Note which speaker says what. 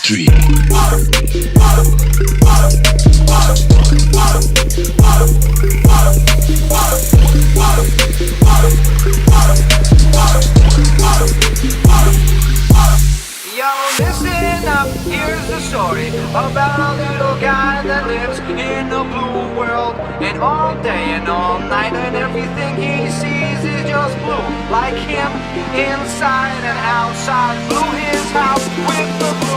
Speaker 1: Listen up, here's the story about a little guy that lives in a blue world. And all day and all night, and everything he sees is just blue. Like him, inside and outside, blew his house with the blue.